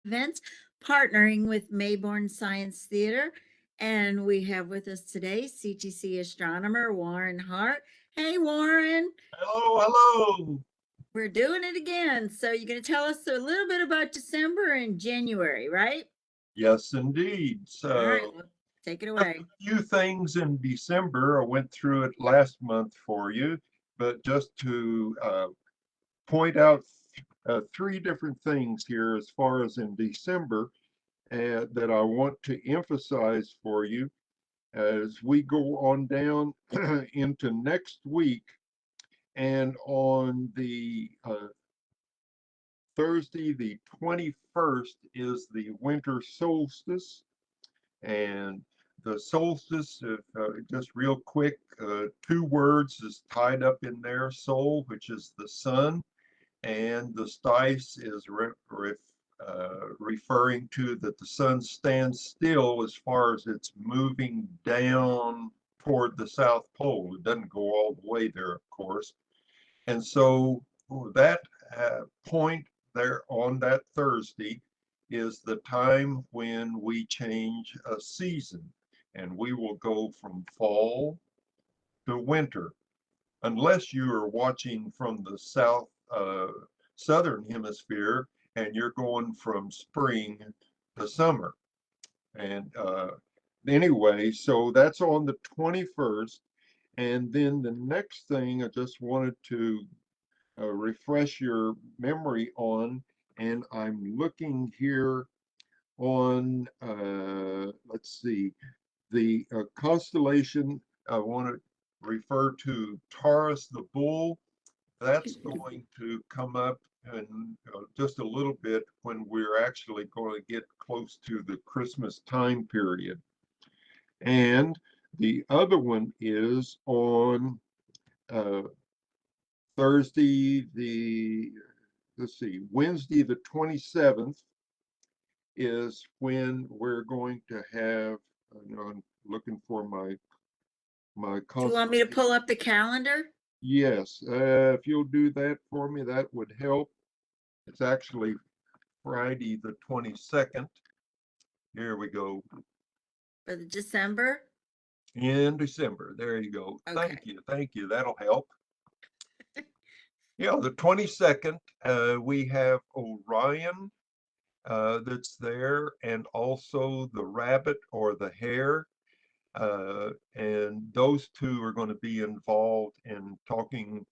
events, partnering with Mayborn Science Theater. And we have with us today CTC Astronomer Warren Hart. Hey, Warren, Hello, hello. we're doing it again. So, you're going to tell us a little bit about December and January, right? Yes, indeed. All right, So, well, take it just away. a few things in December. I went through it last month for you, but just to point out three different things here as far as in December that I want to emphasize for you as we go on down into next week. And on the Thursday, the 21st, is the winter solstice. And the solstice, just real quick, two words is tied up in there, sol, which is the sun, and the stice is referring to that the sun stands still as far as it's moving down toward the South Pole. It doesn't go all the way there, of course. And so that point there on that Thursday is the time when we change a season, and we will go from fall to winter, unless you are watching from the southern hemisphere and you're going from spring to summer. And anyway, so that's on the 21st. And then the next thing I just wanted to refresh your memory on, and I'm looking here on, let's see, the constellation. I want to refer to Taurus the Bull. That's going to come up in just a little bit when we're actually going to get close to the Christmas time period. And the other one is on uh, Thursday, let's see, Wednesday, the 27th is when we're going to have, I'm looking for my Do you want me to constellation. pull up the calendar? Yes, if you'll do that for me, that would help. It's actually Friday, the 22nd. Here we go. For the December? In December. There you go. Okay. Thank you. Thank you. That'll help. Yeah, the 22nd, we have Orion that's there, and also the rabbit or the hare. And those two are going to be involved in talking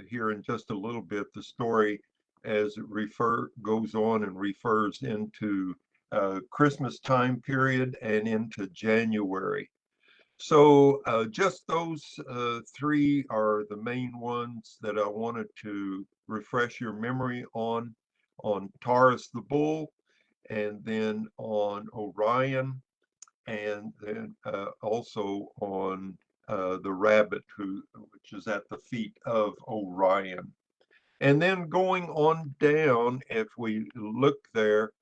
here in just a little bit. The story as it goes on and refers into Christmas time period and into January. So just those three are the main ones that I wanted to refresh your memory on Taurus the Bull, and then on Orion, and then also on the rabbit, which is at the feet of Orion. And then going on down, if we look there,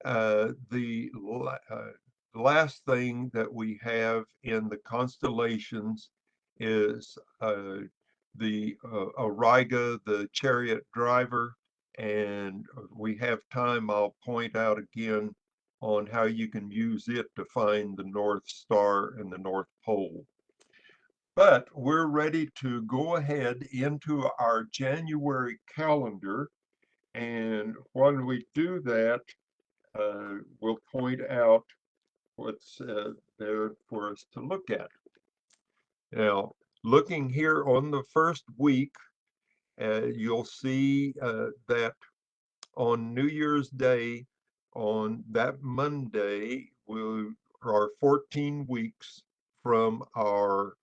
the last thing that we have in the constellations is the Auriga, the chariot driver. And we have time, I'll point out again on how you can use it to find the North Star and the North Pole. But we're ready to go ahead into our January calendar. And when we do that, we'll point out what's there for us to look at. Now, looking here on the first week, you'll see that on New Year's Day, on that Monday, we are 14 weeks from our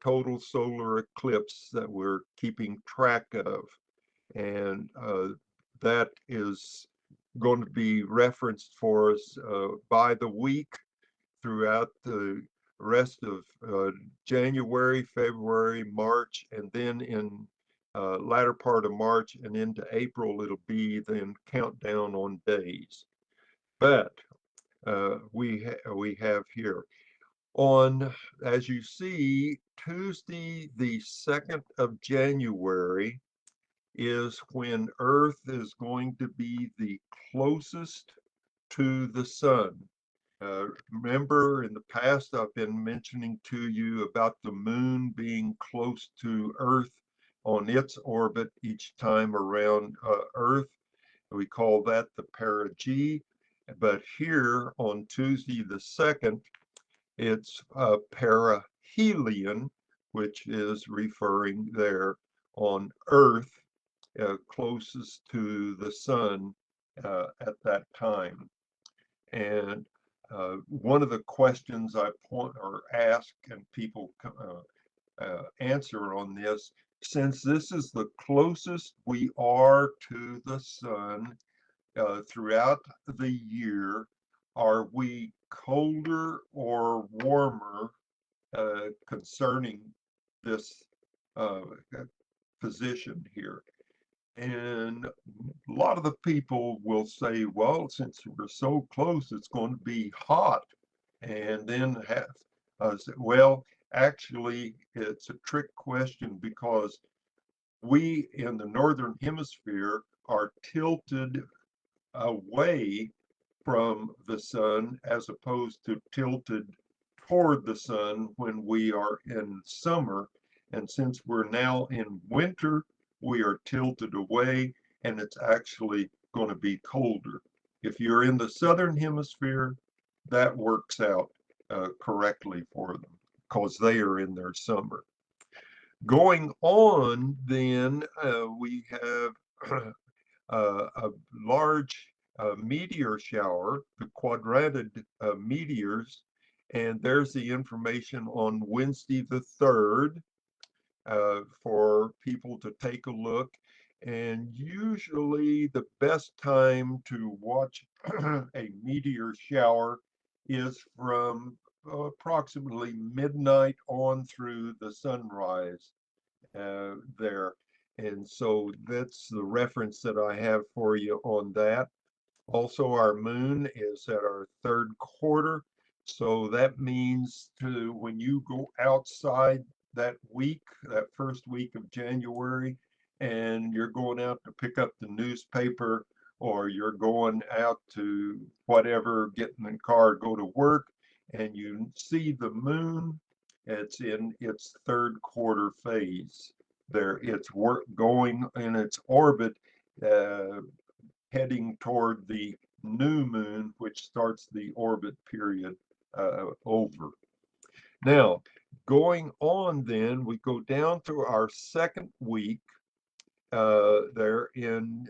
total solar eclipse that we're keeping track of. And that is going to be referenced for us by the week throughout the rest of January, February, March, and then in latter part of March and into April, it'll be then countdown on days. But we have here on, as you see, Tuesday, the 2nd of January is when Earth is going to be the closest to the sun. Remember, in the past, I've been mentioning to you about the moon being close to Earth on its orbit each time around Earth. We call that the perigee. But here on Tuesday the 2nd, it's perihelion, which is referring there on Earth, closest to the sun at that time. And one of the questions I point or ask and people answer on this, since this is the closest we are to the sun throughout the year, are we colder or warmer concerning this uh, position here? And a lot of the people will say, well, since we're so close, it's going to be hot. And then well, actually, it's a trick question because we in the Northern Hemisphere are tilted away from the sun as opposed to tilted toward the sun when we are in summer. And since we're now in winter, we are tilted away and it's actually going to be colder. If you're in the southern hemisphere, that works out correctly for them because they are in their summer. Going on, then we have a large meteor shower, the quadrantid meteors, and there's the information on Wednesday the 3rd for people to take a look. And usually the best time to watch a meteor shower is from approximately midnight on through the sunrise there. And so that's the reference that I have for you on that. Also, our moon is at our third quarter. So that means to when you go outside that week, that first week of January, and you're going out to pick up the newspaper or you're going out to whatever, get in the car, go to work, and you see the moon, it's in its third quarter phase. There, it's going in its orbit, uh, heading toward the new moon, which starts the orbit period over. Now, going on, then we go down to our second week there in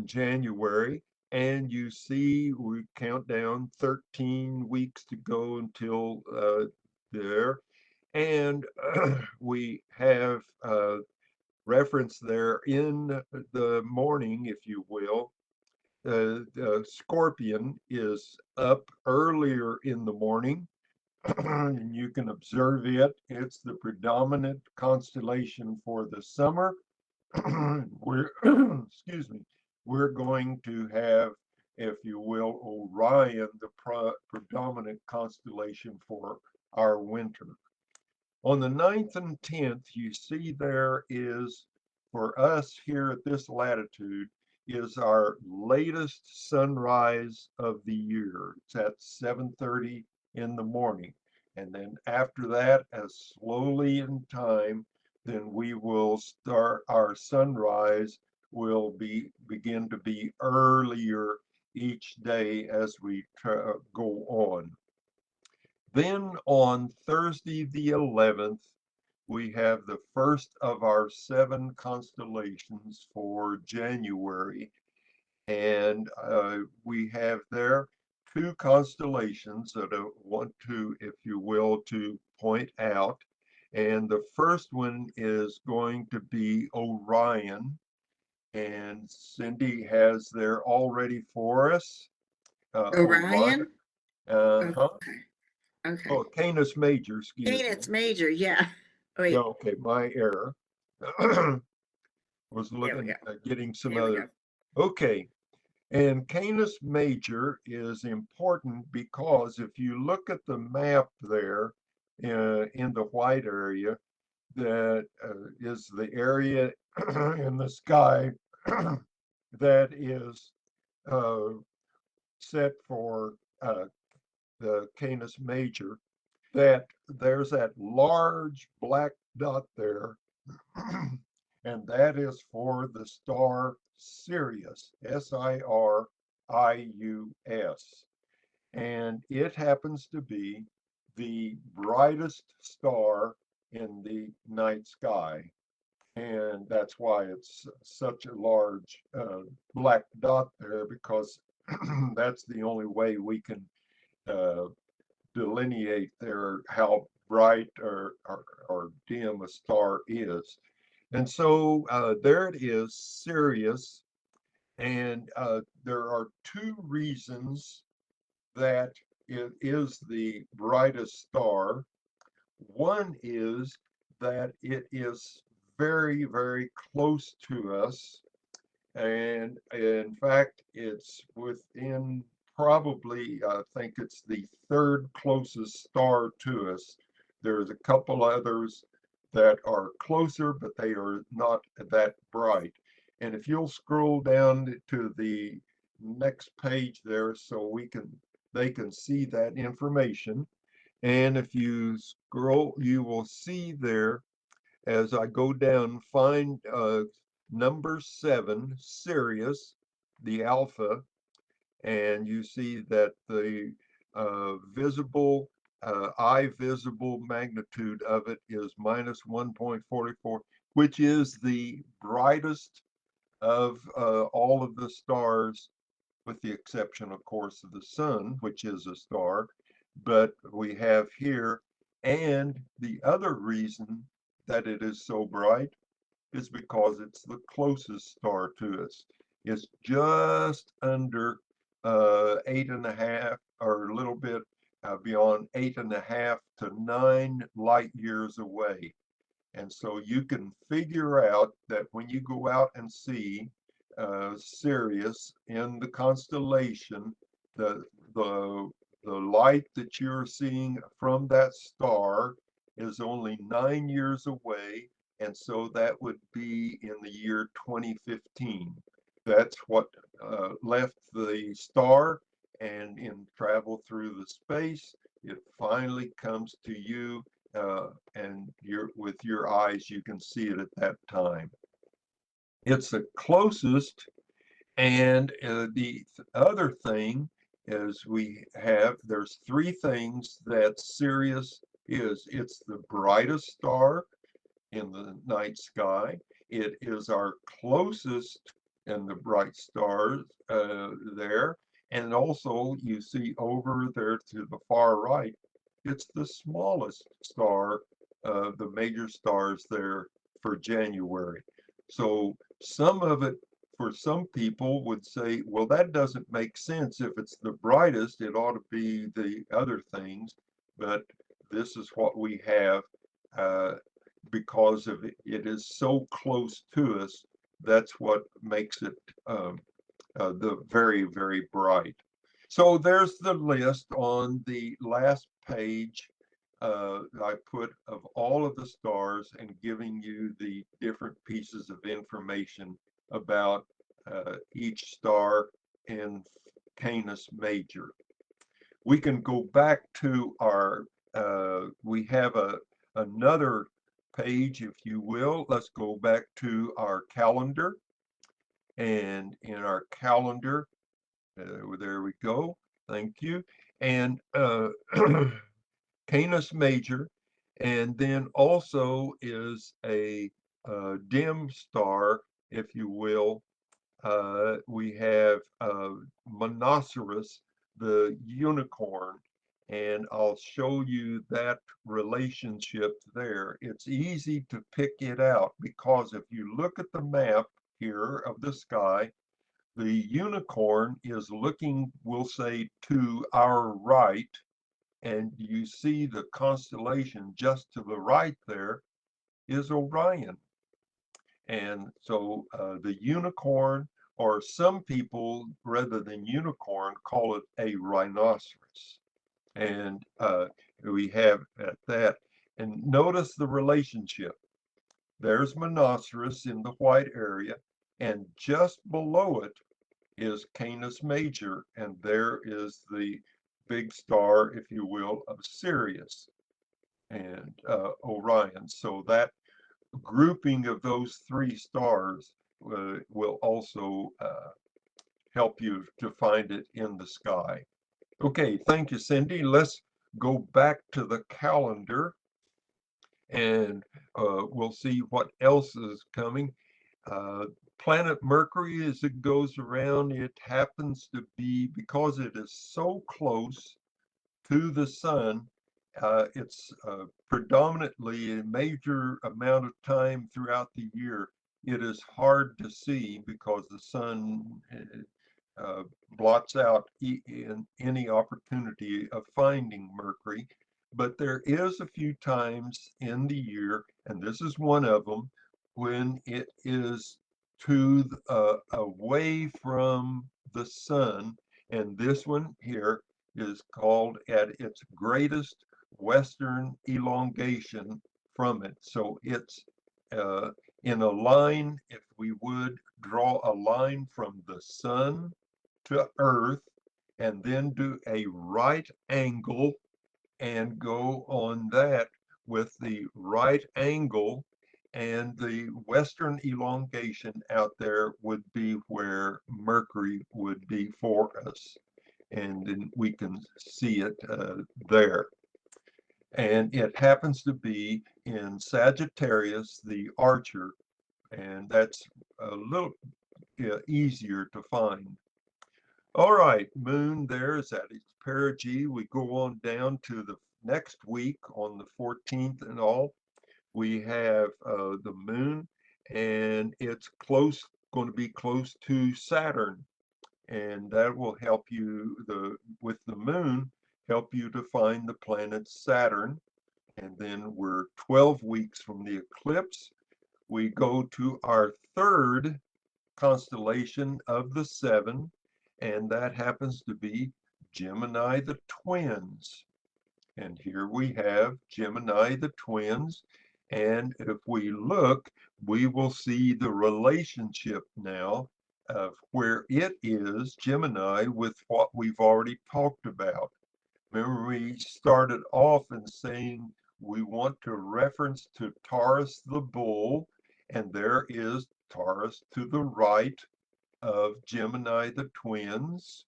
January, and you see we count down 13 weeks to go until there, and we have reference there in the morning, if you will. The Scorpion is up earlier in the morning, and you can observe it. It's the predominant constellation for the summer. We're, excuse me, we're going to have, if you will, Orion, the predominant constellation for our winter. On the 9th and 10th, you see there is, for us here at this latitude, is our latest sunrise of the year. It's at 7:30 in the morning. And then after that, as slowly in time, then we will start our sunrise will begin to be earlier each day as we go on. Then on Thursday the 11th, we have the first of our 7 constellations for January. And we have there 2 constellations that I want to, if you will, to point out. And the first one is going to be Orion. And Cindy has there already for us. Orion. Orion? Uh-huh. Okay. Okay. Oh, Canis Major, excuse me. Canis Major, yeah. Yeah, Wait, okay, my error. Was there we looking go. at getting some There we other. go. Okay, and Canis Major is important because if you look at the map there in the white area, that is the area in the sky that is uh, set for the Canis Major, that there's that large black dot there, and that is for the star Sirius, Sirius. And it happens to be the brightest star in the night sky. And that's why it's such a large black dot there, because that's the only way we can uh, delineate there how bright or dim a star is. And so there it is, Sirius. And there are two reasons that it is the brightest star. One is that it is very, very close to us. And in fact, it's within probably, I think it's the third closest star to us. There's a couple others that are closer, but they are not that bright. And if you'll scroll down to the next page there, so they can see that information. And if you scroll, you will see there, as I go down, find number 7, Sirius, the alpha, and you see that the visible, eye visible magnitude of it is minus 1.44, which is the brightest of all of the stars, with the exception, of course, of the sun, which is a star. But we have here, and the other reason that it is so bright is because it's the closest star to us. It's just under 8.5, or a little bit beyond 8.5 to 9 light years away. And so you can figure out that when you go out and see Sirius in the constellation, the the the light that you're seeing from that star is only 9 years away, and so that would be in the year 2015. That's what left the star, and in travel through the space, it finally comes to you, and with your eyes, you can see it at that time. It's the closest, and the other thing is there's three things that Sirius is. It's the brightest star in the night sky. It is our closest in the bright stars there. And also you see over there to the far right, it's the smallest star of the major stars there for January. So some of it, for some people, would say, well, that doesn't make sense. If it's the brightest, it ought to be the other things. But this is what we have because of it is so close to us. That's what makes it the very, very bright. So there's the list on the last page. I put of all of the stars and giving you the different pieces of information about each star in Canis Major. We can go back to our, we have another page, if you will. Let's go back to our calendar. And in our calendar, there we go. Thank you. And Canis Major, and then also is a dim star, if you will. We have Monoceros, the unicorn, and I'll show you that relationship there. It's easy to pick it out because if you look at the map here of the sky, the unicorn is looking, we'll say, to our right, and you see the constellation just to the right there is Orion. And so the unicorn, or some people, rather than unicorn, call it a rhinoceros. And we have at that. And notice the relationship. There's Monoceros in the white area, and just below it is Canis Major, and there is the big star, if you will, of Sirius and Orion. So that grouping of those three stars will also help you to find it in the sky. Okay, thank you, Cindy. Let's go back to the calendar and we'll see what else is coming. Uh, Planet Mercury, as it goes around, it happens to be, because it is so close to the sun, it's predominantly a major amount of time throughout the year. It is hard to see because the sun uh, blots out in any opportunity of finding Mercury. But there is a few times in the year, and this is one of them, when it is away from the sun. And this one here is called at its greatest western elongation from it. So it's uh, in a line, if we would draw a line from the sun to Earth and then do a right angle and go on that with the right angle, and the western elongation out there would be where Mercury would be for us. And then we can see it there. And it happens to be in Sagittarius, the Archer, and that's a little easier to find. All right, Moon there is at its perigee. We go on down to the next week on the 14th and all. We have the Moon, and it's going to be close to Saturn, and that will help you with the Moon, help you to find the planet Saturn. And then we're 12 weeks from the eclipse. We go to our third constellation of the seven, and that happens to be Gemini the Twins. And here we have Gemini the Twins. And if we look, we will see the relationship now of where it is, Gemini, with what we've already talked about. Remember, we started off in saying we want to reference to Taurus the bull, and there is Taurus to the right of Gemini the Twins.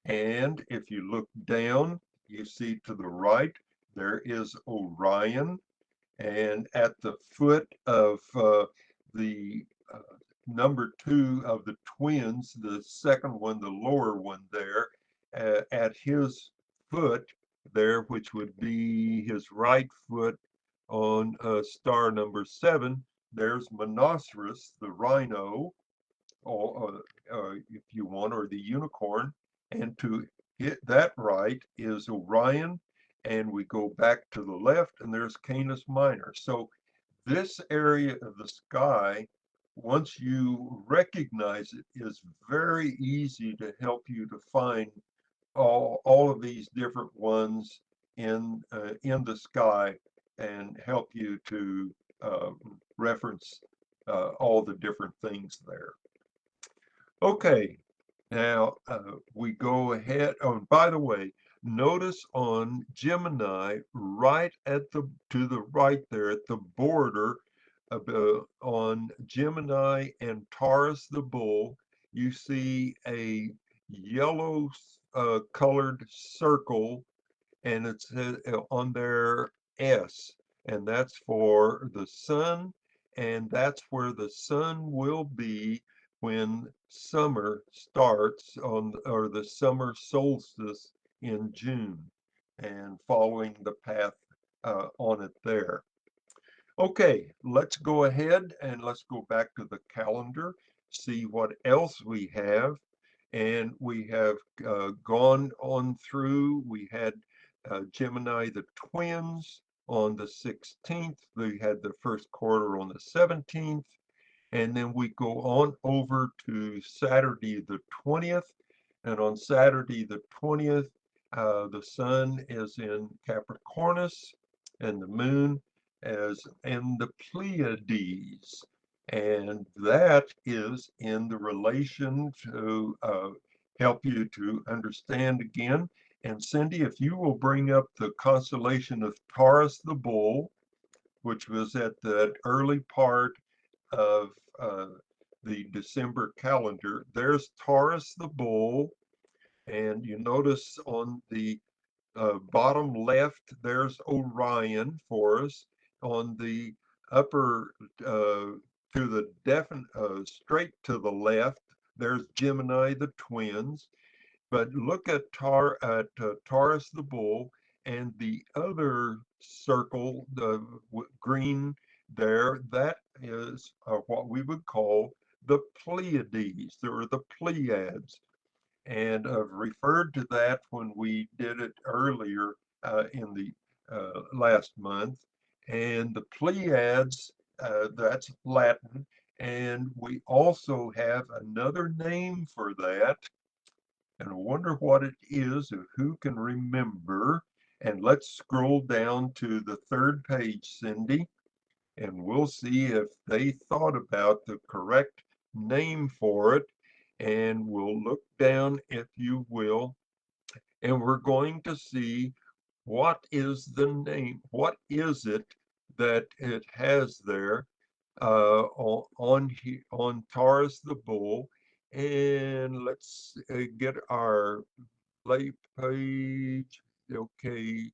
And if you look down, you see to the right, there is Orion. And at the foot of the number two of the twins, the second one, the lower one there, at his foot there, which would be his right foot on star number 7, there's Monoceros, the rhino, or if you want, or the unicorn. And to hit that right is Orion, and we go back to the left, and there's Canis Minor. So this area of the sky, once you recognize it, is very easy to help you to find all of these different ones in the sky and help you to reference all the different things there. Okay, now we go ahead. Oh, and by the way, notice on Gemini, right at to the right there at the border of, on Gemini and Taurus the bull, you see a yellow colored circle, and it's on there S, and that's for the sun, and that's where the sun will be when summer starts on, or the summer solstice in June, and following the path on it there. Okay, let's go ahead and let's go back to the calendar, see what else we have. And we have gone on through, we had Gemini the Twins on the 16th, we had the first quarter on the 17th, and then we go on over to Saturday the 20th, and on Saturday the 20th, the sun is in Capricornus, and the moon is in the Pleiades. And that is in the relation to help you to understand again. And Cindy, if you will bring up the constellation of Taurus the Bull, which was at the early part of the December calendar. There's Taurus the Bull, and you notice on the bottom left, there's Orion for us. On the upper, to the definite, straight to the left, there's Gemini the twins. But look at Taurus the bull and the other circle, the green there, that is what we would call the Pleiades, or the Pleiades. And I've referred to that when we did it earlier in the last month. And the Pleiades, that's Latin. And we also have another name for that, and I wonder what it is, or who can remember. And let's scroll down to the third page, Cindy, and we'll see if they thought about the correct name for it. And we'll look down, if you will, and we're going to see what is the name, what is it that it has there on Taurus the bull. And let's get our late page. Okay,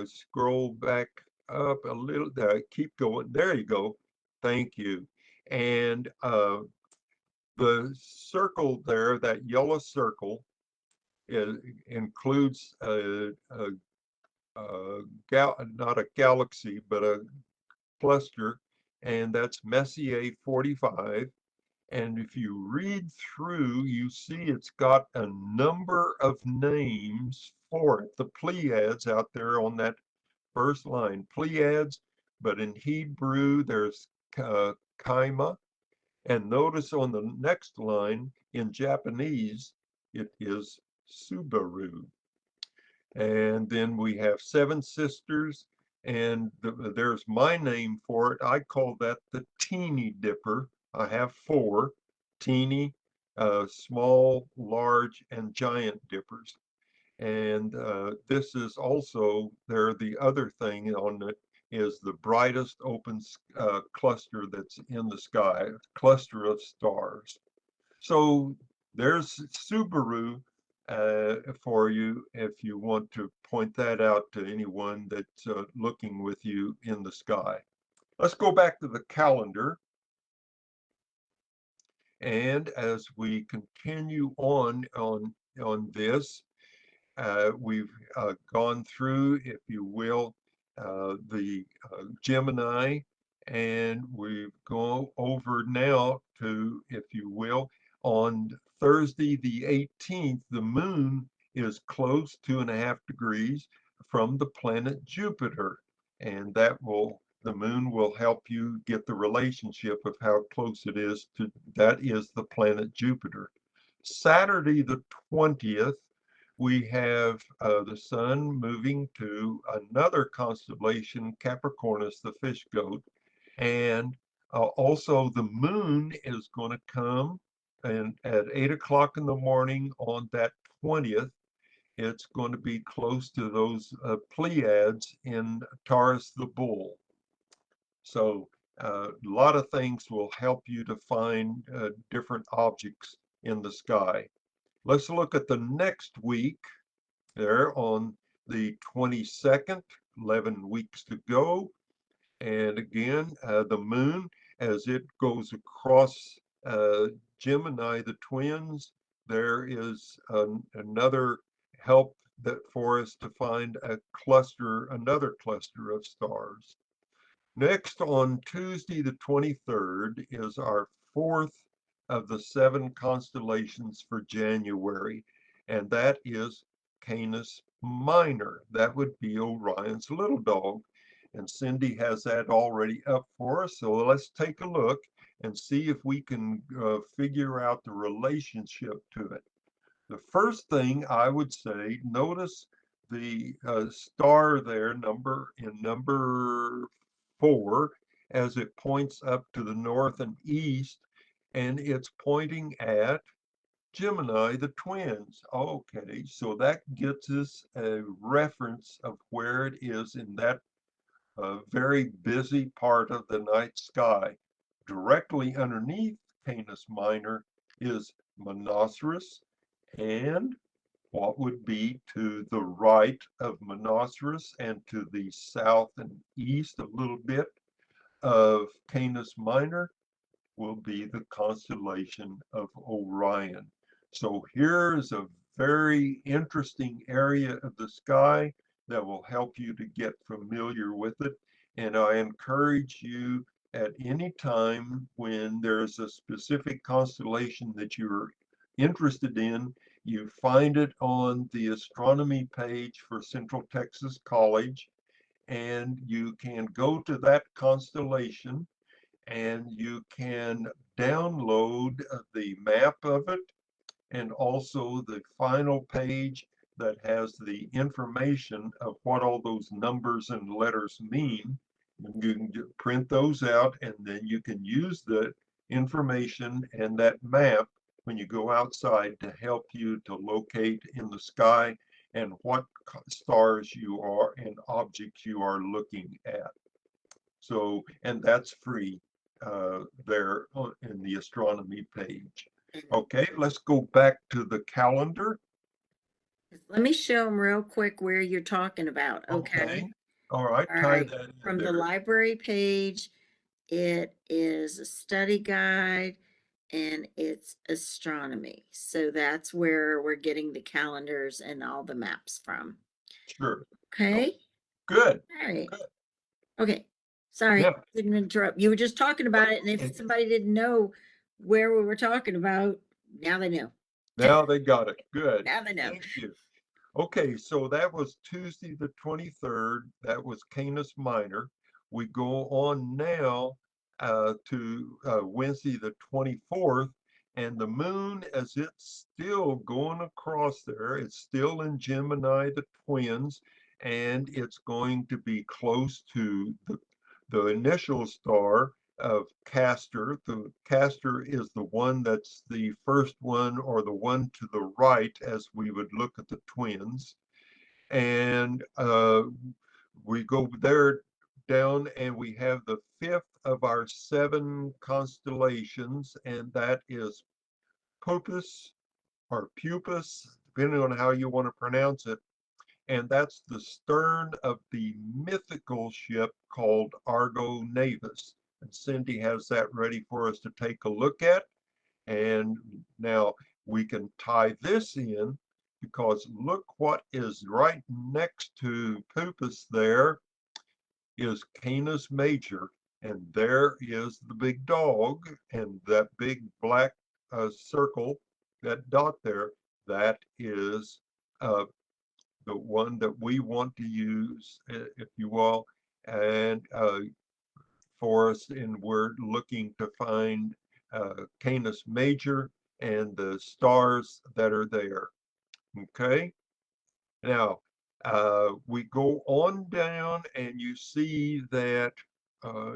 scroll back up a little. Keep going. There you go. Thank you. And the circle there, that yellow circle, includes not a galaxy, but a cluster, and that's Messier 45. And if you read through, you see it's got a number of names for it. The Pleiades out there on that first line, Pleiades, but in Hebrew, there's Kaima. And notice on the next line, in Japanese, it is Subaru. And then we have Seven Sisters, and there's my name for it. I call that the Teeny Dipper. I have four: teeny, small, large, and giant dippers. And this is also, there, the other thing on it is the brightest open cluster that's in the sky, a cluster of stars. So there's Subaru for you if you want to point that out to anyone that's looking with you in the sky. Let's go back to the calendar. And as we continue on this, we've gone through, if you will, the Gemini, and we've gone over now to, if you will, on Thursday the 18th, the moon is close 2.5 degrees from the planet Jupiter, and the moon will help you get the relationship of how close it is to, that is the planet Jupiter. Saturday the 20th, we have the sun moving to another constellation, Capricornus, the fish goat. And also the moon is going to come, and at 8 o'clock in the morning on that 20th, it's going to be close to those Pleiades in Taurus the bull. So a lot of things will help you to find different objects in the sky. Let's look at the next week there on the 22nd, 11 weeks to go. And again, the moon, as it goes across Gemini, the twins, there is another help that for us to find another cluster of stars. Next, on Tuesday, the 23rd, is our fourth of the 7 constellations for January, and that is Canis Minor. That would be Orion's little dog. And Cindy has that already up for us. So let's take a look and see if we can figure out the relationship to it. The first thing I would say, notice the star there, number 4, as it points up to the north and east, and it's pointing at Gemini, the twins. Okay, so that gets us a reference of where it is in that very busy part of the night sky. Directly underneath Canis Minor is Monoceros, and what would be to the right of Monoceros and to the south and east a little bit of Canis Minor will be the constellation of Orion. So here's a very interesting area of the sky that will help you to get familiar with it. And I encourage you at any time when there's a specific constellation that you're interested in, you find it on the astronomy page for Central Texas College, and you can go to that constellation and you can download the map of it and also the final page that has the information of what all those numbers and letters mean. And you can print those out, and then you can use the information and that map when you go outside to help you to locate in the sky and what stars you are and objects you are looking at. So, and that's free there in the astronomy page. Okay, let's go back to the calendar. Let me show them real quick where you're talking about, okay? Okay, all right, All tie right, that in from the there. library page, it is a study guide and it's astronomy. So that's where we're getting the calendars and all the maps from. Sure. Okay, Good. all right. Good. Okay, sorry, Yeah. didn't interrupt. You were just talking about it, and if somebody didn't know where we were talking about, now they know. Now they got it. Good. Now they know. Thank you. Okay, so that was Tuesday the 23rd. That was Canis Minor. We go on now to Wednesday the 24th, and the moon, as it's still going across there, it's still in Gemini, the twins, and it's going to be close to the initial star of Castor. The Castor is the one that's the first one or the one to the right as we would look at the twins. And we go there down and we have the fifth of our seven constellations, and that is Pupus or Pupus, depending on how you want to pronounce it. And that's the stern of the mythical ship called Argo Navis. And Cindy has that ready for us to take a look at. And now we can tie this in because look what is right next to Pupus there is Canis Major. And there is the big dog, and that big black circle, that dot there, that is the one that we want to use, if you will, and for us, and we're looking to find Canis Major and the stars that are there. Okay, now we go on down, and you see that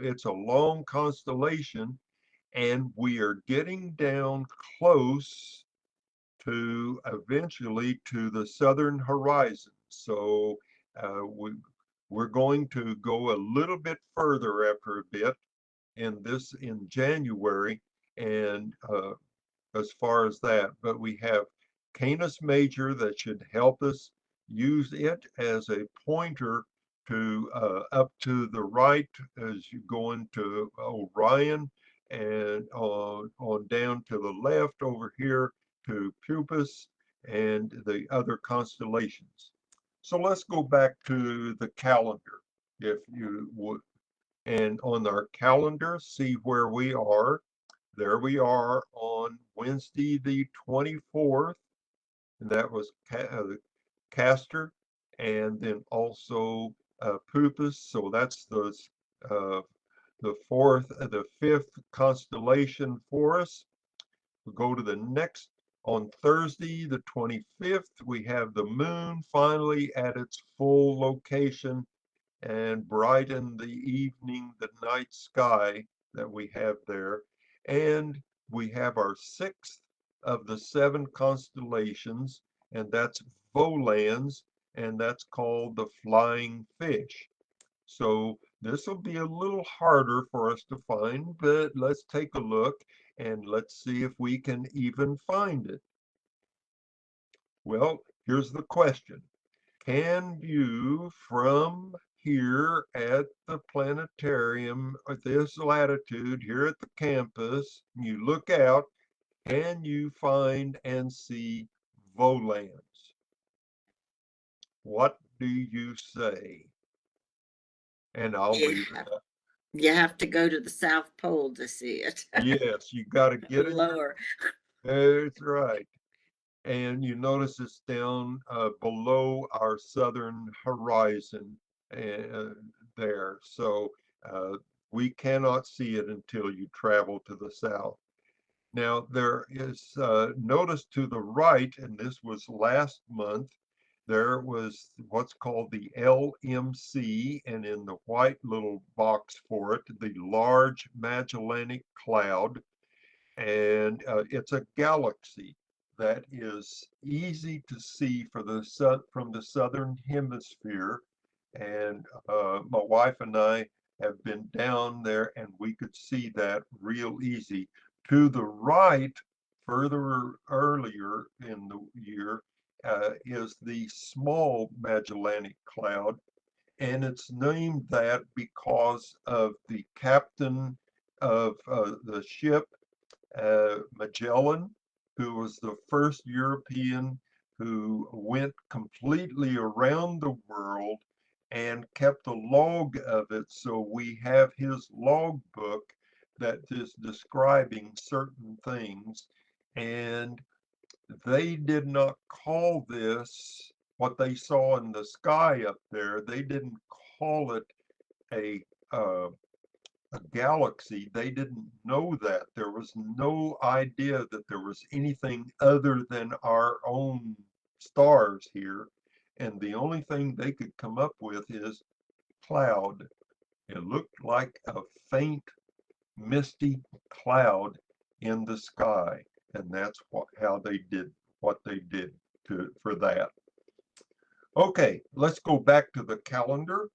it's a long constellation, and we are getting down close to eventually to the southern horizon. So we're going to go a little bit further after a bit in January, and as far as that, but we have Canis Major that should help us use it as a pointer to up to the right as you go into Orion, and on down to the left over here to Pupus and the other constellations. So let's go back to the calendar, if you would. And on our calendar, see where we are. There we are on Wednesday, the 24th, and that was Castor, and then also Pupus. So that's uh, the fifth constellation for us. We'll go to the next. On Thursday, the 25th, we have the moon finally at its full location, and brighten the evening, the night sky that we have there. And we have our sixth of the seven constellations, and that's Volans, and that's called the flying fish. So this will be a little harder for us to find, but let's take a look and let's see if we can even find it. Well, here's the question. Can you, from here at the planetarium at this latitude here at the campus, you look out, can you find and see Volans? What do you say? And I'll You leave it have, at, you have to go to the South Pole to see it. yes, you got to get in your, Lower. that's right. And you notice it's down below our southern horizon uh, there. So uh, we cannot see it until you travel to the south. Now, there is notice to the right, and this was last month, there was what's called the LMC, and in the white little box for it, the Large Magellanic Cloud, and it's a galaxy that is easy to see for the sun from the southern hemisphere. And my wife and I have been down there, and we could see that real easy. To the right, further earlier in the year, is the Small Magellanic Cloud, and it's named that because of the captain of the ship Magellan, who was the first European who went completely around the world and kept a log of it. So we have his logbook that is describing certain things. And they did not call this what they saw in the sky up there. They didn't call it a uh, a galaxy. They didn't know that. There was no idea that there was anything other than our own stars here. And the only thing they could come up with is cloud. It looked like a faint, misty cloud in the sky. And that's how they did what they did for that. Okay, let's go back to the calendar.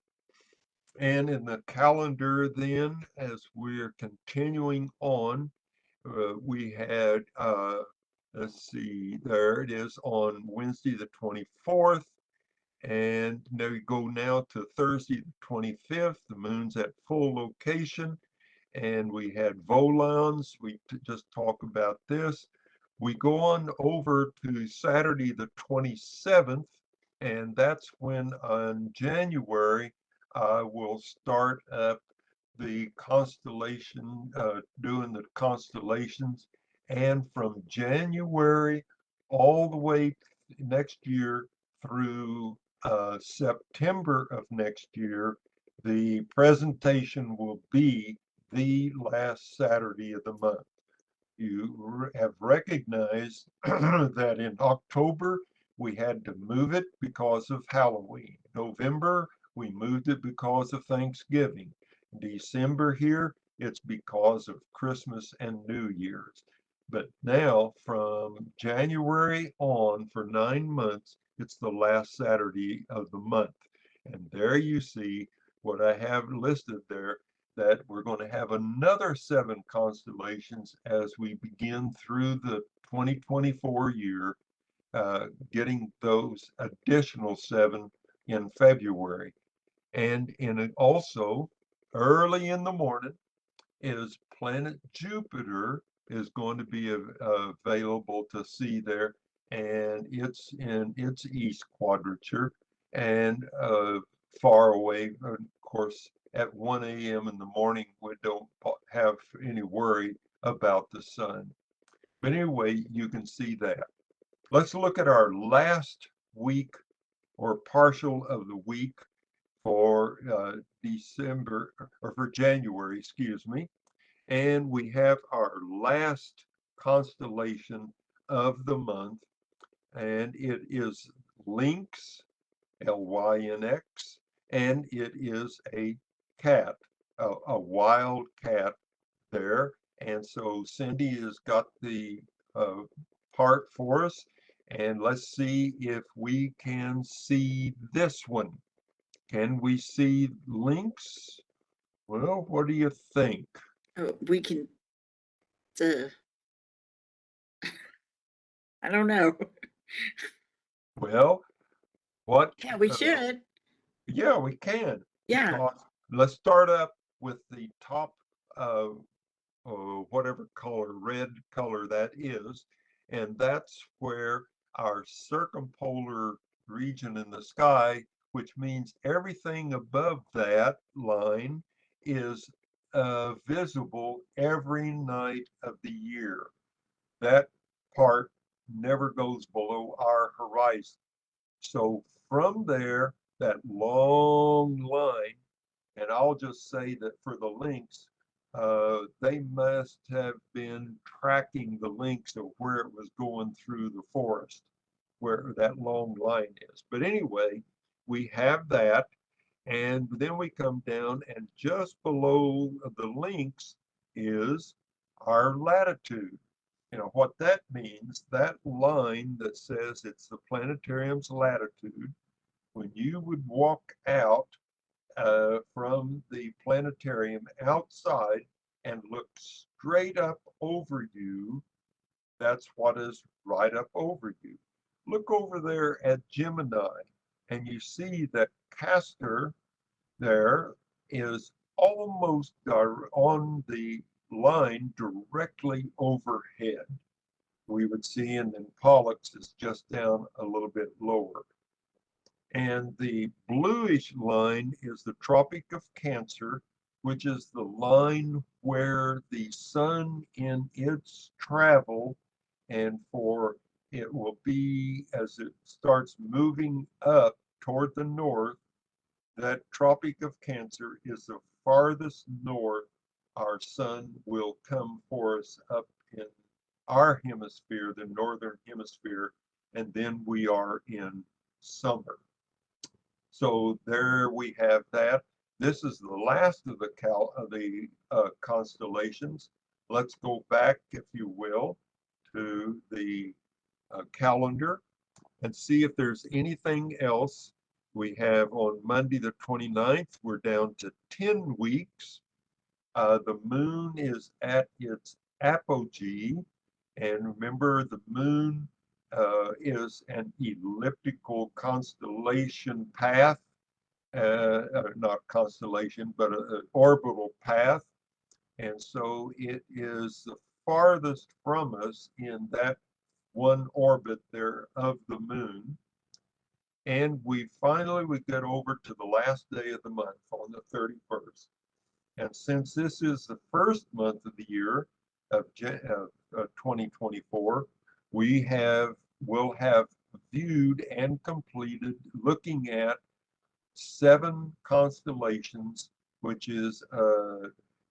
And in the calendar, then, as we're continuing on, we had, let's see, there it is on Wednesday the 24th. And now we go now to Thursday the 25th. The moon's at full location. And we had Volans. We just talk about this. We go on over to Saturday the 27th, and that's when on January I will start up the constellation, doing the constellations. And from January all the way next year through September of next year, the presentation will be the last Saturday of the month. You have recognized that in October we had to move it because of Halloween. November we moved it because of Thanksgiving. December here it's because of Christmas and New Year's. But now from January on for 9 months, it's the last Saturday of the month. And there you see what I have listed there, that we're going to have another seven constellations as we begin through the 2024 year, getting those additional seven in February. And in it also, early in the morning, is planet Jupiter is going to be available to see there, and it's in its east quadrature and far away. Of course, at 1 a.m. in the morning, we don't have any worry about the sun. But anyway, you can see that. Let's look at our last week or partial of the week for December or for January, excuse me. And we have our last constellation of the month, and it is Lynx, Lynx, and it is a cat, a wild cat there. And so Cindy has got the part for us, and let's see if we can see this one. Can we see lynx? Well, what do you think? Oh, we can, uh, I don't know. Well, what? Yeah, we Uh, should. yeah, we can, Yeah. because let's start up with the top uh, whatever color, red color that is. And that's where our circumpolar region in the sky, which means everything above that line is visible every night of the year. That part never goes below our horizon. So from there, that long line, and I'll just say that for the lynx, they must have been tracking the lynx of where it was going through the forest, where that long line is. But anyway, we have that, and then we come down, and just below the lynx is our latitude. You know what that means? That line that says it's the planetarium's latitude, when you would walk out from the planetarium outside and look straight up over you, that's what is right up over you. Look over there at Gemini, and you see that Castor there is almost on the line directly overhead. We would see, and then Pollux is just down a little bit lower. And the bluish line is the Tropic of Cancer, which is the line where the sun in its travel, and for it will be as it starts moving up toward the north, that Tropic of Cancer is the farthest north our sun will come for us up in our hemisphere, the northern hemisphere, and then we are in summer. So there we have that. This is the last of the constellations. Let's go back, if you will, to the calendar and see if there's anything else. We have on Monday the 29th, we're down to 10 weeks. The moon is at its apogee. And remember, the moon is an elliptical constellation path, not constellation, but an orbital path. And so it is the farthest from us in that one orbit there of the moon. And we get over to the last day of the month on the 31st. And since this is the first month of the year of 2024, will have viewed and completed looking at 7 constellations, which is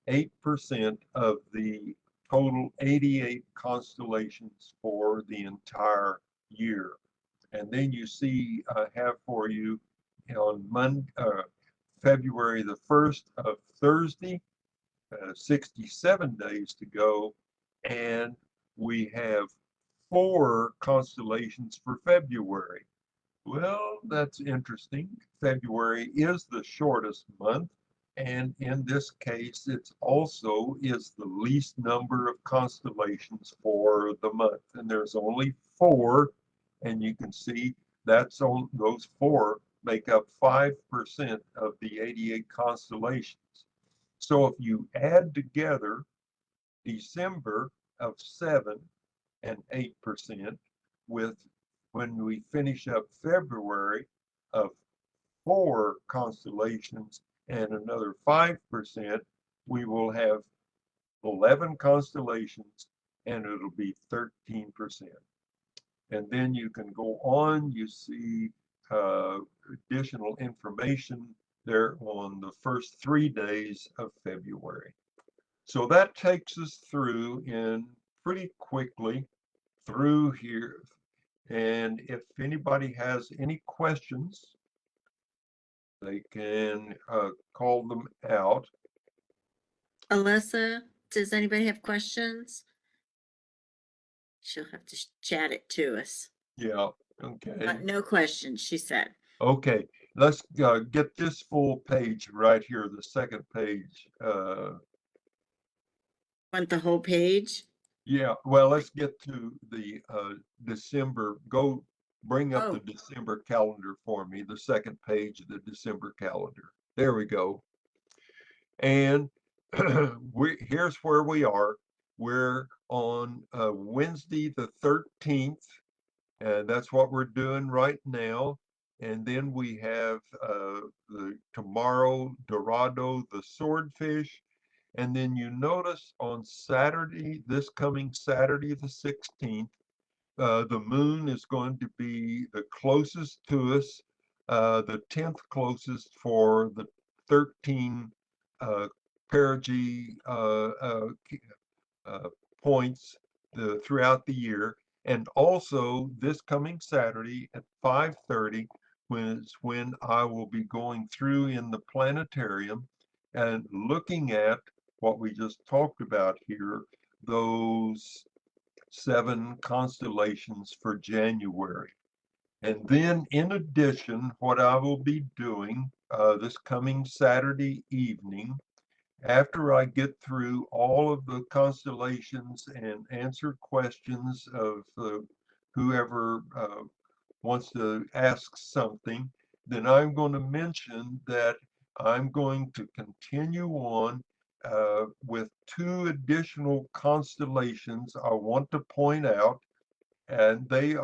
8% of the total 88 constellations for the entire year. And then you see, I have for you on Monday, February the 1st of Thursday, 67 days to go, and we have 4 constellations for February. Well, that's interesting. February is the shortest month, and in this case, it's also is the least number of constellations for the month, and there's only 4, and you can see that's on those 4 make up 5% of the 88 constellations. So if you add together December of 7 and 8% with when we finish up February of 4 constellations and another 5%, we will have 11 constellations and it'll be 13%. And then you can go on, you see additional information there on the first 3 days of February. So that takes us through in pretty quickly through here. And if anybody has any questions, They can call them out. Alyssa, does anybody have questions? She'll have to chat it to us. Yeah, okay. No questions, she said. Okay, let's get this full page right here, the second page. Want the whole page? Yeah, well, let's get to the December. Bring up the Oh, December calendar for me, the second page of the December calendar. There we go. And here's where we are. We're on Wednesday the 13th, and that's what we're doing right now. And then we have tomorrow, Dorado, the swordfish. And then you notice on Saturday, this coming Saturday, the 16th, the moon is going to be the closest to us, the 10th closest for the 13 uh, perigee uh, points throughout the year. And also this coming Saturday at 5:30, when I will be going through in the planetarium and looking at what we just talked about here, those 7 constellations for January. And then in addition, what I will be doing this coming Saturday evening, after I get through all of the constellations and answer questions of whoever wants to ask something, then I'm going to mention that I'm going to continue on with 2 additional constellations I want to point out, and they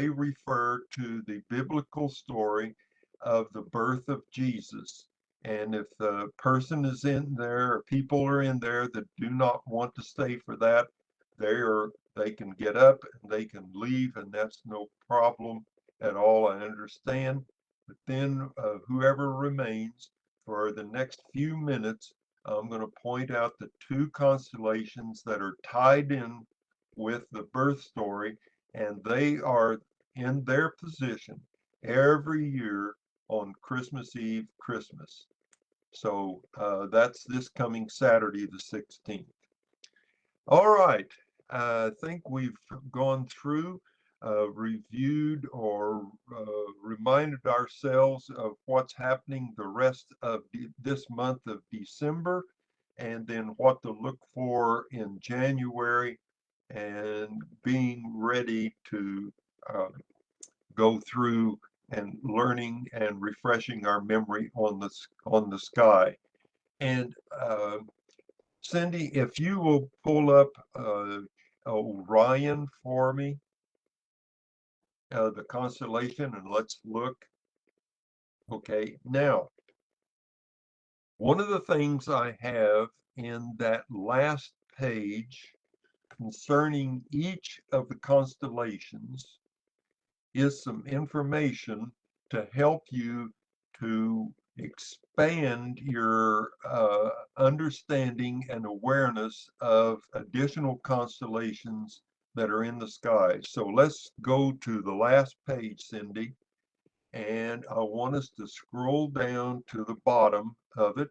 refer to the biblical story of the birth of Jesus. And if the person is in there or people are in there that do not want to stay for that, they can get up and they can leave, and that's no problem at all. I understand. But then whoever remains for the next few minutes, I'm going to point out the 2 constellations that are tied in with the birth story, and they are in their position every year on Christmas Eve, Christmas. So that's this coming Saturday, the 16th. All right. I think we've gone through, reviewed, or reminded ourselves of what's happening the rest of this month of December, and then what to look for in January, and being ready to go through and learning and refreshing our memory on the sky. And Cindy, if you will pull up Orion for me, the constellation, and let's look. Okay, now, one of the things I have in that last page concerning each of the constellations is some information to help you to expand your understanding and awareness of additional constellations that are in the sky. So let's go to the last page, Cindy, and I want us to scroll down to the bottom of it.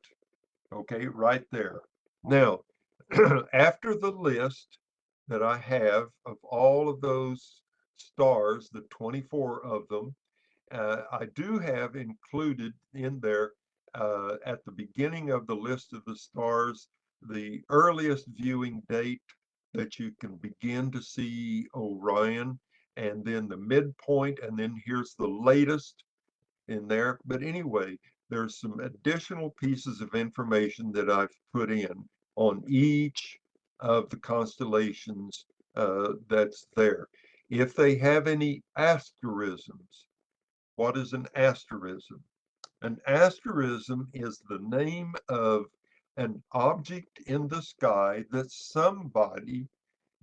Okay, right there. Now, after the list that I have of all of those stars, the 24 of them, I do have included in there at the beginning of the list of the stars the earliest viewing date that you can begin to see Orion, and then the midpoint, and then here's the latest in there. But anyway, there's some additional pieces of information that I've put in on each of the constellations that's there. If they have any asterisms, what is an asterism? An asterism is the name of an object in the sky that somebody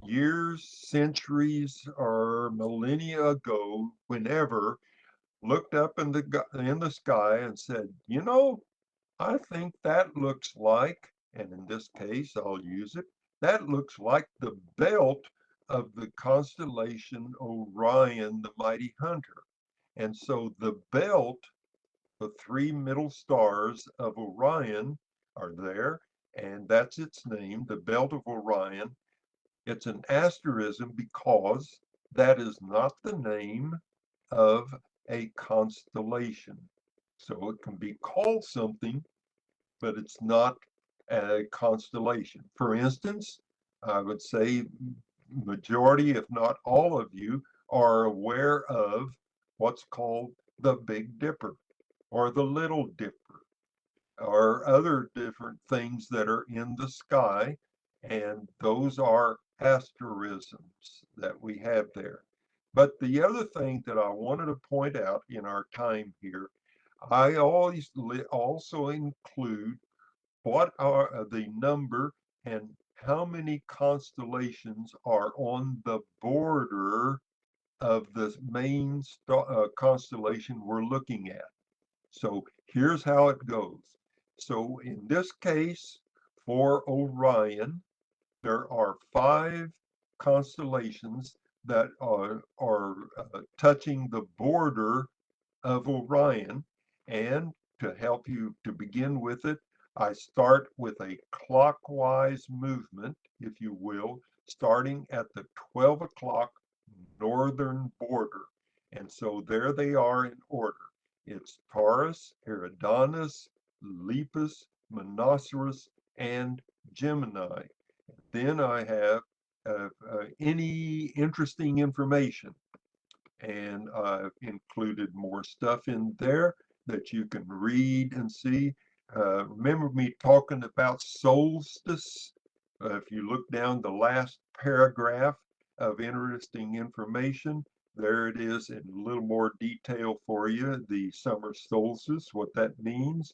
years, centuries, or millennia ago, whenever, looked up in the sky and said, you know, I think that looks like, and in this case, I'll use it, that looks like the belt of the constellation Orion, the mighty hunter. And so the belt The three middle stars of Orion are there, and that's its name, the Belt of Orion. It's an asterism because that is not the name of a constellation. So it can be called something, but it's not a constellation. For instance, I would say majority, if not all of you, are aware of what's called the Big Dipper or the Little Dipper or other different things that are in the sky. And those are asterisms that we have there. But the other thing that I wanted to point out in our time here, I always also include what are the number and how many constellations are on the border of the main constellation we're looking at. So here's how it goes. So in this case, for Orion, there are 5 constellations that are touching the border of Orion. And to help you to begin with it, I start with a clockwise movement, if you will, starting at the 12 o'clock northern border. And so there they are in order. It's Taurus, Eridanus, Lepus, Monoceros, and Gemini. Then I have any interesting information, and I've included more stuff in there that you can read and see. Remember me talking about solstice? If you look down the last paragraph of interesting information, there it is in a little more detail for you, the summer solstice, what that means.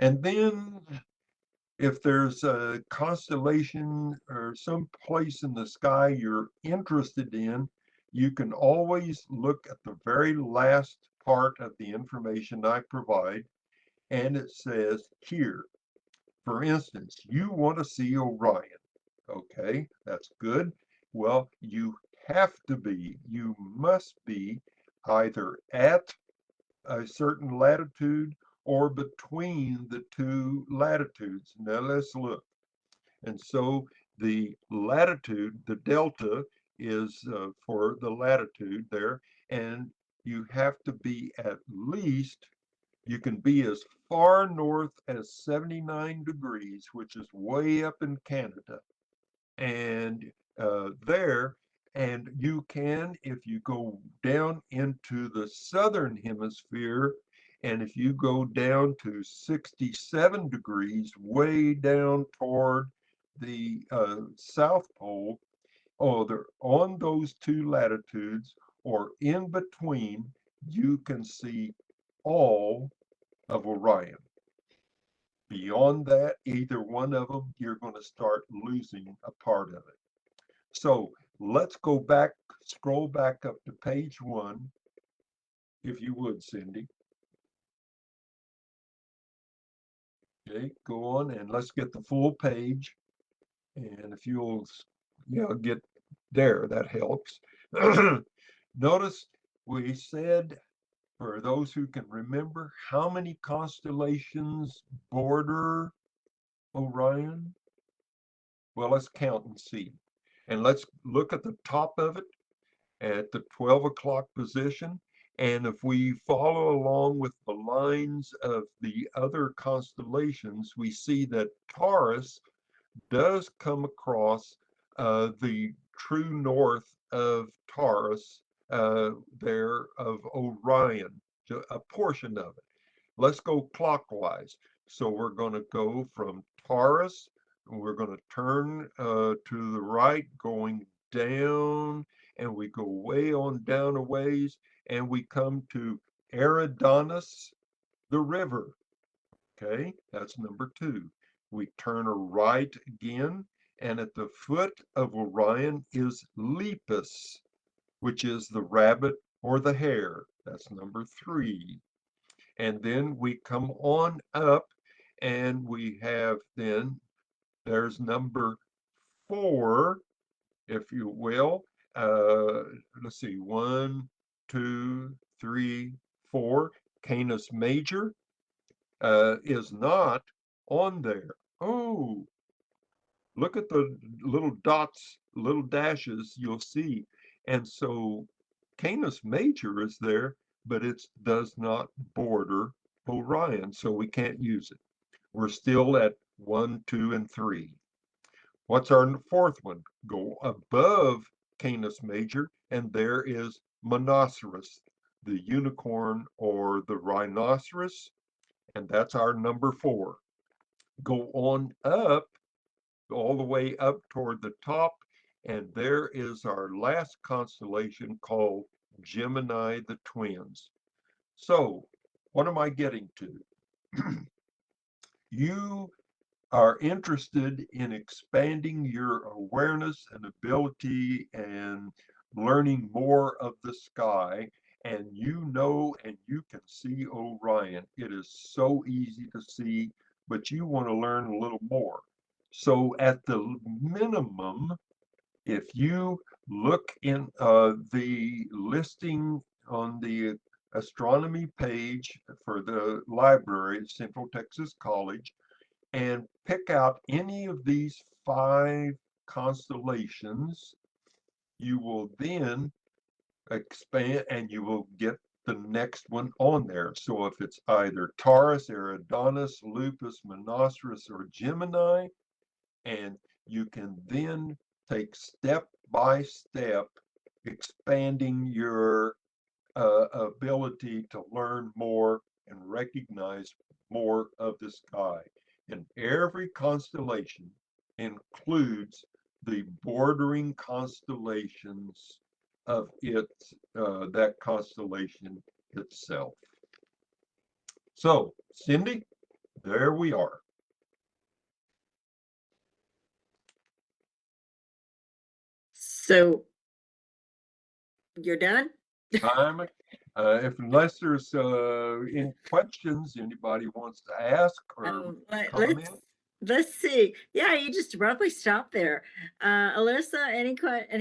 And then if there's a constellation or some place in the sky you're interested in, you can always look at the very last part of the information I provide, and it says here, for instance, you want to see Orion. Okay, that's good. Well, you must be either at a certain latitude or between the two latitudes. Now let's look. And so the latitude, the delta, is for the latitude there, and you have to be at least, you can be as far north as 79 degrees, which is way up in Canada, and there, and you can, if you go down into the southern hemisphere, and if you go down to 67 degrees, way down toward the South Pole, or they're on those two latitudes or in between, you can see all of Orion. Beyond that, either one of them, you're going to start losing a part of it. So let's go back, scroll back up to page 1, if you would, Cindy. Okay, go on and let's get the full page. And if you'll, yeah, get there, that helps. Notice we said, for those who can remember, how many constellations border Orion? Well, let's count and see. And let's look at the top of it at the 12 o'clock position. And if we follow along with the lines of the other constellations, we see that Taurus does come across the true north of Taurus, there of Orion, a portion of it. Let's go clockwise. So we're going to go from Taurus, and we're going to turn to the right, going down, and we go way on down a ways, and we come to Eridanus, the river. Okay, that's number 2. We turn a right again, and at the foot of Orion is Lepus, which is the rabbit or the hare. That's number 3. And then we come on up, and we have then, there's number 4, if you will. Let's see, 1, 2, 3, 4. Canis Major is not on there. Oh, look at the little dots, little dashes you'll see. And so Canis Major is there, but it does not border Orion, so we can't use it. We're still at 1, 2, and 3. What's our fourth one? Go above Canis Major, and there is Monoceros, the unicorn or the rhinoceros, and that's our number 4. Go on up, all the way up toward the top, and there is our last constellation called Gemini the Twins. So, what am I getting to? You are interested in expanding your awareness and ability and learning more of the sky, and you know and you can see Orion. It is so easy to see, but you want to learn a little more. So at the minimum, if you look in the listing on the astronomy page for the library at Central Texas College, and pick out any of these 5 constellations, you will then expand and you will get the next one on there. So if it's either Taurus, Eridanus, Lupus, Monoceros, or Gemini, and you can then take step by step expanding your ability to learn more and recognize more of the sky. And every constellation includes the bordering constellations of that constellation itself. So, Cindy, there we are. So you're done? I'm unless there's any questions anybody wants to ask or comment. Let's see. Yeah, you just abruptly stopped there. Alyssa, any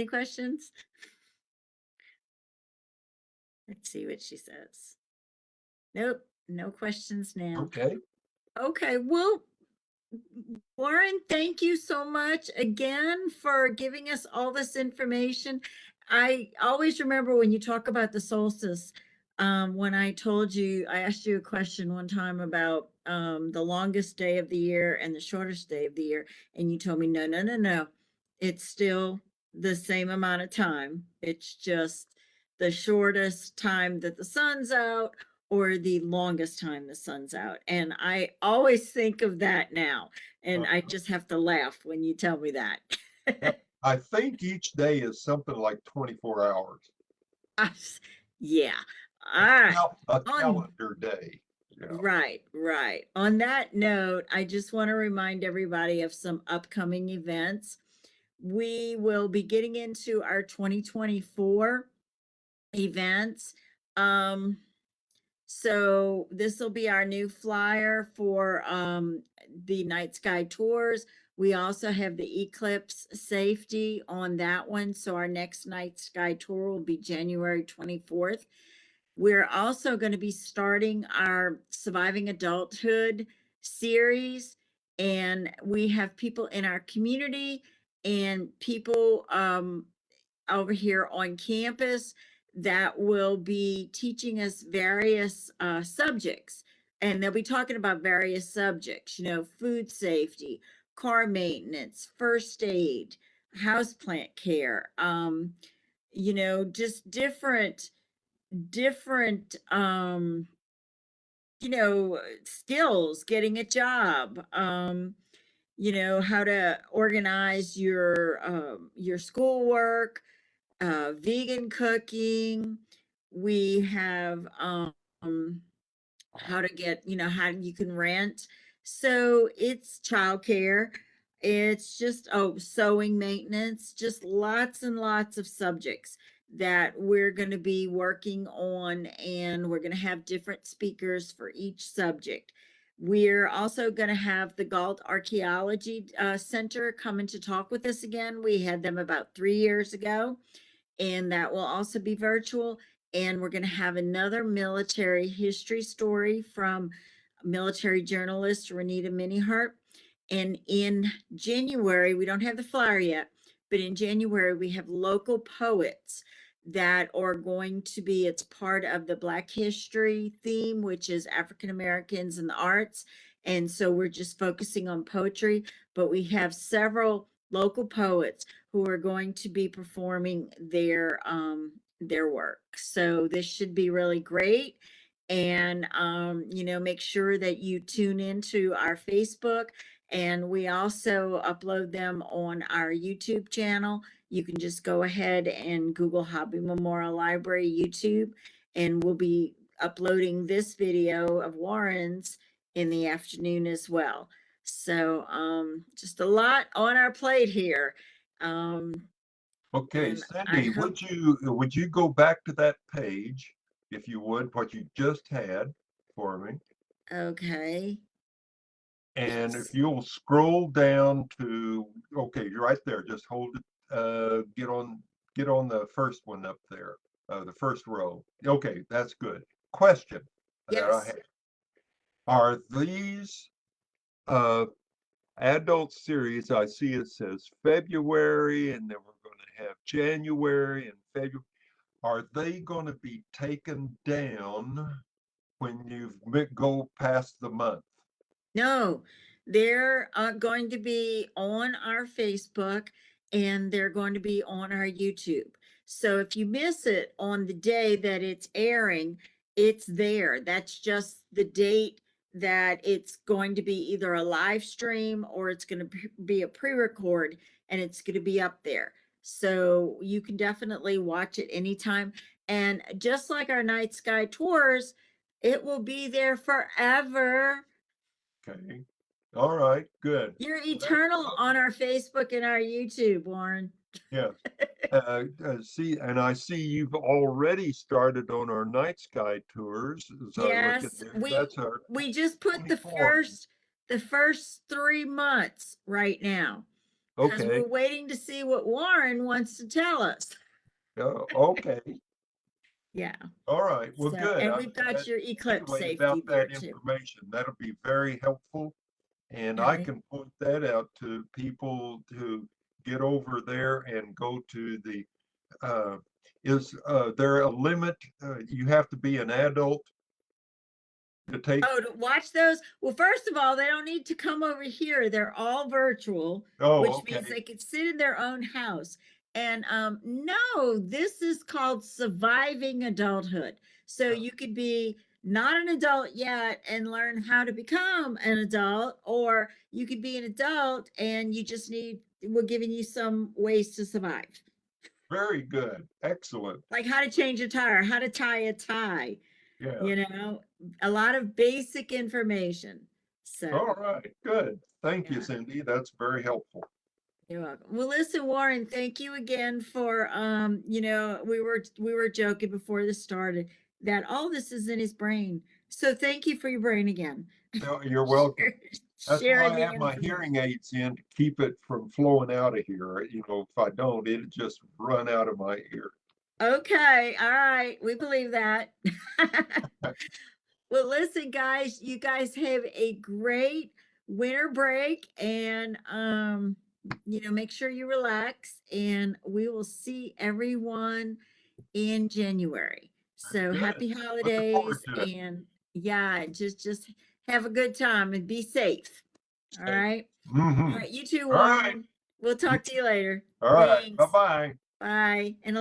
questions? Let's see what she says. Nope, no questions now. Okay. Okay, well, Warren, thank you so much again for giving us all this information. I always remember when you talk about the solstice, when I told you, I asked you a question one time about the longest day of the year and the shortest day of the year, and you told me, no, no, no, no, it's still the same amount of time. It's just the shortest time that the sun's out or the longest time the sun's out. And I always think of that now. And I just have to laugh when you tell me that. I think each day is something like 24 hours. Yeah. All right. A On calendar day. Yeah. right. On that note, I just want to remind everybody of some upcoming events. We will be getting into our 2024 events. So this will be our new flyer for the night sky tours. We also have the eclipse safety on that one. So our next night sky tour will be January 24th. We're also going to be starting our Surviving Adulthood series. And we have people in our community and people over here on campus that will be teaching us various subjects. And they'll be talking about various subjects, food safety, car maintenance, first aid, houseplant care, just different skills, getting a job, how to organize your schoolwork, vegan cooking. We have how to get, how you can rent. So it's childcare. It's just, sewing maintenance, just lots and lots of subjects that we're going to be working on, and we're going to have different speakers for each subject. We're also going to have the Galt Archaeology Center coming to talk with us again. We had them about 3 years ago, and that will also be virtual. And we're going to have another military history story from military journalist Renita Hart. And in January, we don't have the flyer yet, but in January, we have local poets that are going to be, it's part of the Black History theme, which is African Americans and the arts. And so we're just focusing on poetry, but we have several local poets who are going to be performing their work. So this should be really great. And make sure that you tune into our Facebook, and we also upload them on our YouTube channel. You can just go ahead and Google Hobby Memorial Library YouTube, and we'll be uploading this video of Warren's in the afternoon as well. So just a lot on our plate here. Okay, And I Cindy, hope, would you go back to that page, if you would, what you just had for me? okay, And if yes. you'll scroll down to, okay, you're right there. Just hold it. Get on the first one up there, the first row. Okay, that's good. Question that I Yes. have: are these uh, adult series? I see it says February, and then we're going to have January and February. Are they going to be taken down when you go past the month? No, they're going to be on our Facebook, and they're going to be on our YouTube. So if you miss it on the day that it's airing, it's there. That's just the date that it's going to be either a live stream or it's going to be a pre-record, and it's going to be up there. So you can definitely watch it anytime. And just like our night sky tours, it will be there forever. Okay. All right, good. You're Well, that's eternal awesome. on our Facebook and our YouTube, Warren. Yes. See, and I see you've already started on our night sky tours. As I look at Yes, there, we that's our we just put 24. the first 3 months right now because Okay. we're waiting to see what Warren wants to tell us. Okay. Yeah. All right. Well, So, good. and I'm we've got glad your eclipse anyway safety about there that too. information. That'll be very helpful. And I Okay. can point that out to people to get over there and go to the, uh, is there a limit? You have to be an adult to take. Oh, to watch those? Well, first of all, they don't need to come over here. They're all virtual, Oh, which means okay. they could sit in their own house. And no, this is called surviving adulthood. So Uh, you could be not an adult yet and learn how to become an adult, or you could be an adult and you just need, we're giving you some ways to survive, Very good. Excellent. like how to change a tire, how to tie a tie, Yes. you know, a lot of basic information. All So, right. Good. Thank you, yeah, Cindy. That's very helpful. you're welcome. Well, listen, Warren, thank you again for we were joking before this started that all this is in his brain. So thank you for your brain again. No, you're welcome. That's why Sharing I the have my information. hearing aids in to keep it from flowing out of here. If I don't, it'd just run out of my ear. Okay, all right, we believe that. Well, listen, guys, you guys have a great winter break, and make sure you relax, and we will see everyone in January. So Good. happy Looking forward holidays, to it. and yeah, just have a good time and be safe. All Okay. right. All Mm-hmm. right, you too, All right. Warren. We'll talk to you later. All right. Thanks. Bye-bye. Bye. And